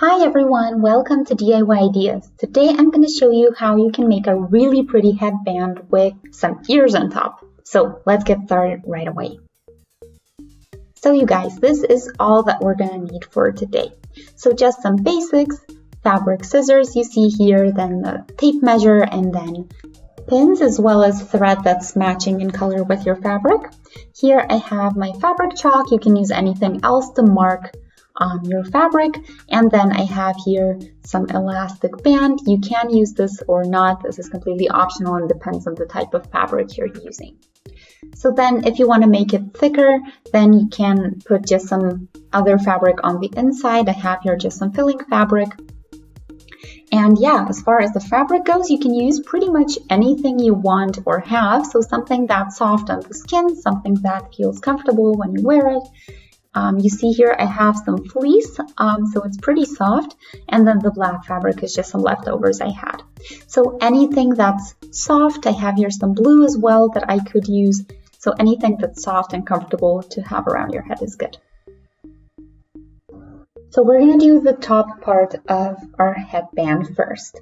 Hi everyone, welcome to DIY Ideas. Today I'm going to show you how you can make a really pretty headband with some ears on top. So let's get started right away. So you guys, this is all that we're going to need for today. So just some basics, fabric scissors you see here, then the tape measure, and then pins as well as thread that's matching in color with your fabric. Here I have my fabric chalk. You can use anything else to mark your fabric, and then I have here some elastic band. You can use this or not. This is completely optional and depends on the type of fabric you're using. So then if you want to make it thicker, then you can put just some other fabric on the inside. I have here just some filling fabric. And yeah, as far as the fabric goes, you can use pretty much anything you want or have. So something that's soft on the skin, something that feels comfortable when you wear it. You see here I have some fleece, so it's pretty soft, and then the black fabric is just some leftovers I had. So anything that's soft, I have here some blue as well that I could use, so anything that's soft and comfortable to have around your head is good. So we're going to do the top part of our headband first.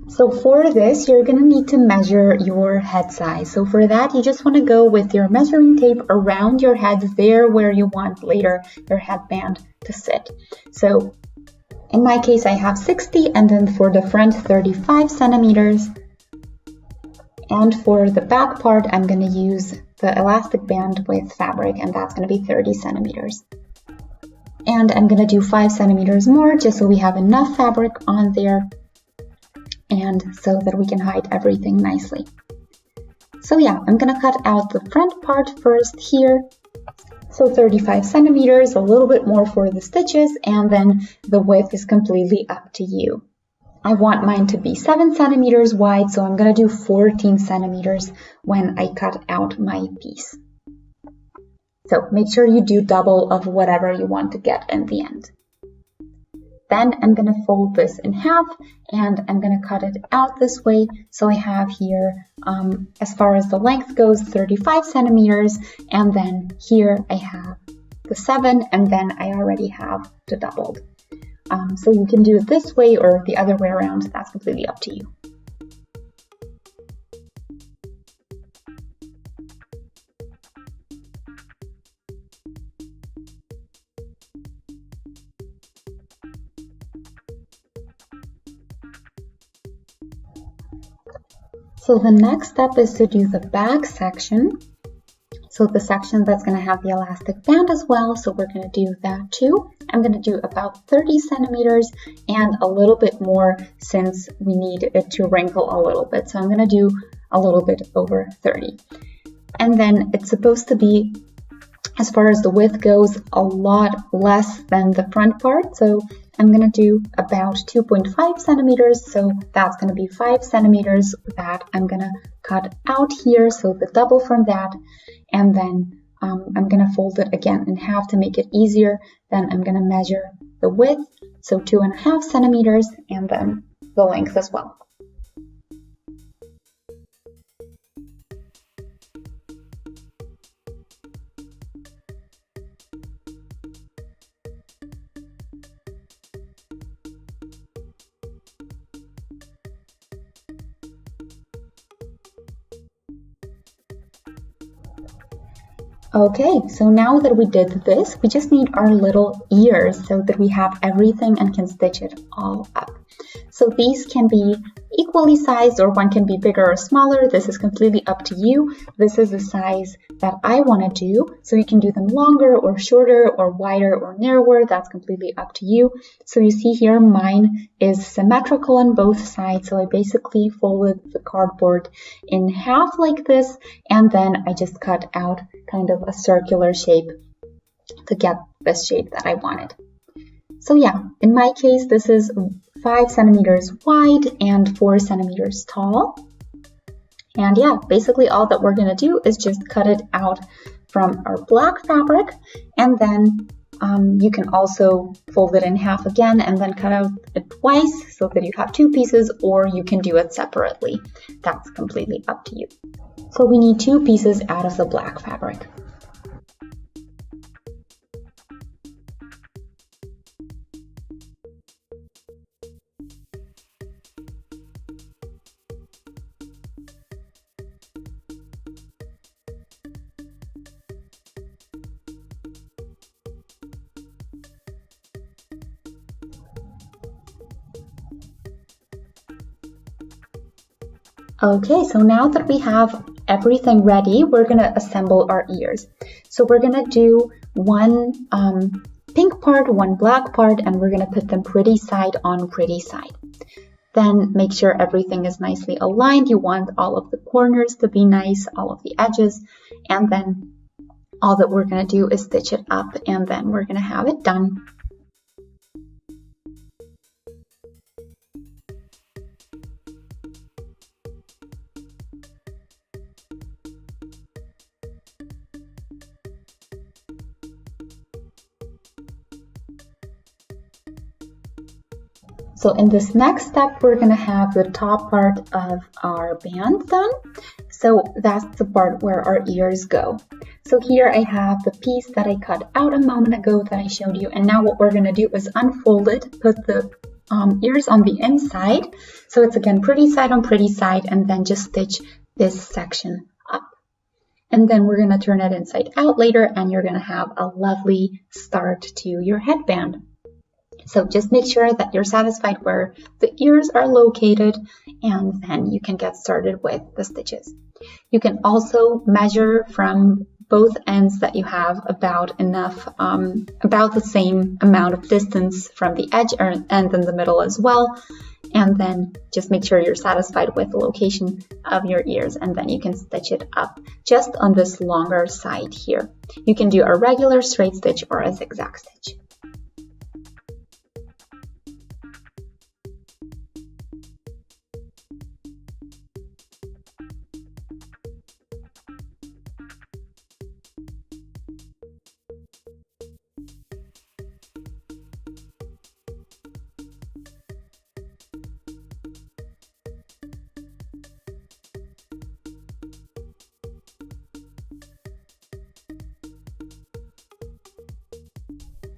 So for this, you're going to need to measure your head size. So for that, you just want to go with your measuring tape around your head, there where you want later your headband to sit. So in my case, I have 60, and then for the front, 35 centimeters. And for the back part, I'm going to use the elastic band with fabric, and that's going to be 30 centimeters. And I'm going to do 5 centimeters more, just so we have enough fabric on there, and so that we can hide everything nicely. So yeah, I'm gonna cut out the front part first here. So 35 centimeters, a little bit more for the stitches, and then the width is completely up to you. I want mine to be 7 centimeters wide, so I'm gonna do 14 centimeters when I cut out my piece. So make sure you do double of whatever you want to get in the end. Then I'm going to fold this in half, and I'm going to cut it out this way. So I have here, as far as the length goes, 35 centimeters, and then here I have the 7, and then I already have the doubled. So you can do it this way or the other way around. That's completely up to you. So the next step is to do the back section. So the section that's going to have the elastic band as well. So we're going to do that too. I'm going to do about 30 centimeters and a little bit more since we need it to wrinkle a little bit. So I'm going to do a little bit over 30. And then it's supposed to be, as far as the width goes, a lot less than the front part. So I'm going to do about 2.5 centimeters, so that's going to be 5 centimeters that I'm going to cut out here, so the double from that, and then I'm going to fold it again in half to make it easier. Then I'm going to measure the width, so 2.5 centimeters, and then the length as well. Okay, so now that we did this, we just need our little ears so that we have everything and can stitch it all up. So these can be equally sized, or one can be bigger or smaller. This is completely up to you. This is the size that I want to do. So you can do them longer or shorter or wider or narrower. That's completely up to you. So you see here, mine is symmetrical on both sides. So I basically folded the cardboard in half like this, and then I just cut out kind of a circular shape to get this shape that I wanted. So yeah, in my case, this is 5 centimeters wide and 4 centimeters tall. And yeah, basically all that we're going to do is just cut it out from our black fabric, and then you can also fold it in half again and then cut out it twice so that you have 2 pieces, or you can do it separately. That's completely up to you. So we need 2 pieces out of the black fabric. Okay, so now that we have everything ready, we're gonna assemble our ears. So we're gonna do one pink part, one black part, and we're gonna put them pretty side on pretty side. Then make sure everything is nicely aligned. You want all of the corners to be nice, all of the edges, and then all that we're gonna do is stitch it up, and then we're gonna have it done. So in this next step, we're going to have the top part of our band done. So that's the part where our ears go. So here I have the piece that I cut out a moment ago that I showed you. And now what we're going to do is unfold it, put the ears on the inside. So it's again pretty side on pretty side, and then just stitch this section up. And then we're going to turn it inside out later, and you're going to have a lovely start to your headband. So just make sure that you're satisfied where the ears are located, and then you can get started with the stitches. You can also measure from both ends that you have about the same amount of distance from the edge and in the middle as well. And then just make sure you're satisfied with the location of your ears, and then you can stitch it up just on this longer side here. You can do a regular straight stitch or a zigzag stitch.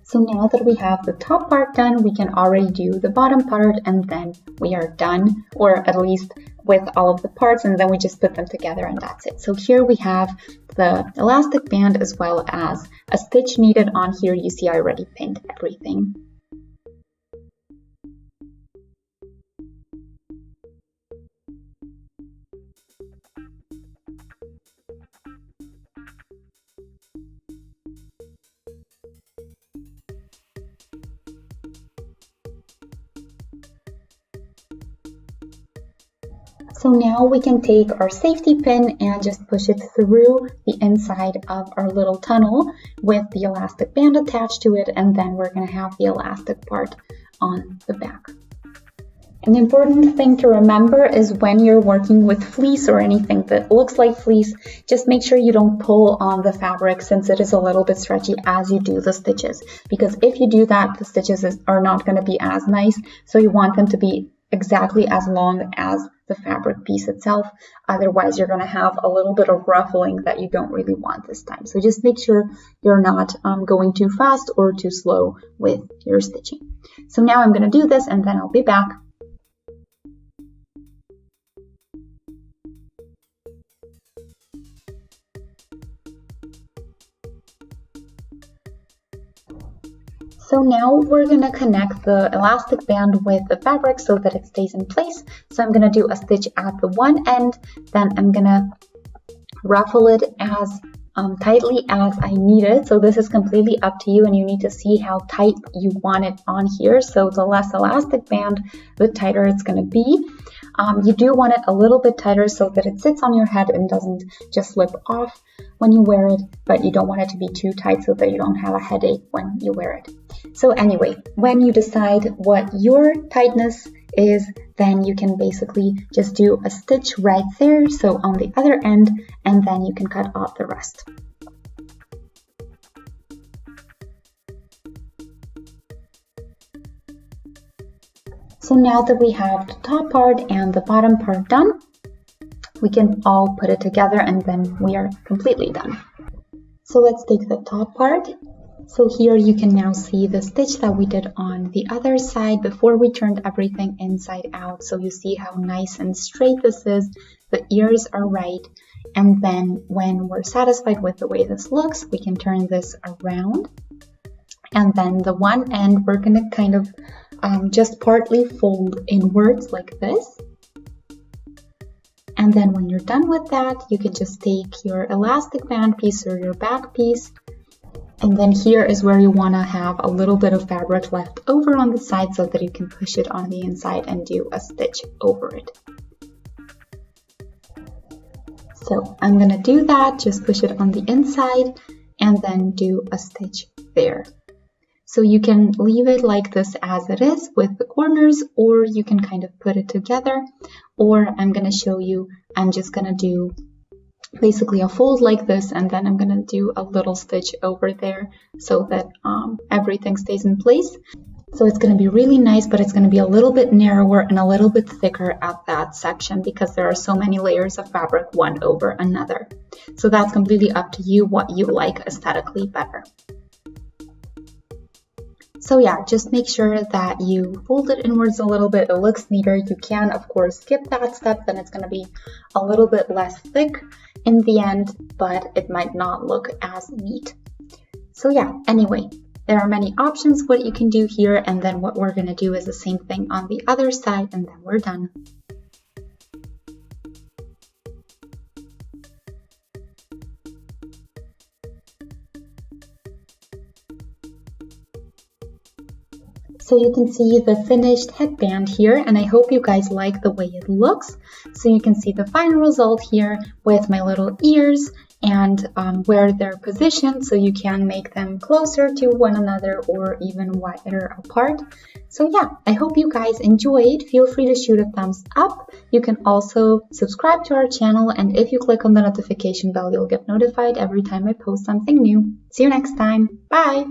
So now that we have the top part done, we can already do the bottom part, and then we are done, or at least with all of the parts, and then we just put them together and that's it. So here we have the elastic band as well as a stitch needed on here. You see I already pinned everything. So now we can take our safety pin and just push it through the inside of our little tunnel with the elastic band attached to it, and then we're going to have the elastic part on the back. An important thing to remember is when you're working with fleece or anything that looks like fleece, just make sure you don't pull on the fabric since it is a little bit stretchy as you do the stitches, because if you do that, the stitches are not going to be as nice. So you want them to be exactly as long as the fabric piece itself. Otherwise, you're going to have a little bit of ruffling that you don't really want this time. So just make sure you're not going too fast or too slow with your stitching. So now I'm going to do this, and then I'll be back. So now we're going to connect the elastic band with the fabric so that it stays in place. So I'm going to do a stitch at the one end, then I'm going to ruffle it as tightly as I need it. So this is completely up to you, and you need to see how tight you want it on here. So the less elastic band, the tighter it's going to be. You do want it a little bit tighter so that it sits on your head and doesn't just slip off when you wear it, but you don't want it to be too tight so that you don't have a headache when you wear it. So anyway, when you decide what your tightness is, then you can basically just do a stitch right there, so on the other end, and then you can cut off the rest. So now that we have the top part and the bottom part done, we can all put it together and then we are completely done. So let's take the top part. So here you can now see the stitch that we did on the other side before we turned everything inside out. So you see how nice and straight this is. The ears are right. And then when we're satisfied with the way this looks, we can turn this around. And then the one end, we're going to kind of just partly fold inwards like this. And then when you're done with that, you can just take your elastic band piece or your back piece. And then here is where you want to have a little bit of fabric left over on the side so that you can push it on the inside and do a stitch over it. So I'm going to do that, just push it on the inside and then do a stitch there. So you can leave it like this as it is with the corners, or you can kind of put it together, or I'm going to show you, I'm just going to do basically a fold like this, and then I'm going to do a little stitch over there so that everything stays in place. So it's going to be really nice, but it's going to be a little bit narrower and a little bit thicker at that section because there are so many layers of fabric one over another. So that's completely up to you what you like aesthetically better. So yeah, just make sure that you fold it inwards a little bit. It looks neater. You can, of course, skip that step. Then it's going to be a little bit less thick in the end, but it might not look as neat. So yeah, anyway, there are many options what you can do here. And then what we're going to do is the same thing on the other side, and then we're done. So you can see the finished headband here, and I hope you guys like the way it looks. So you can see the final result here with my little ears and where they're positioned, so you can make them closer to one another or even wider apart. So yeah, I hope you guys enjoyed. Feel free to shoot a thumbs up. You can also subscribe to our channel, and if you click on the notification bell, you'll get notified every time I post something new. See you next time. Bye!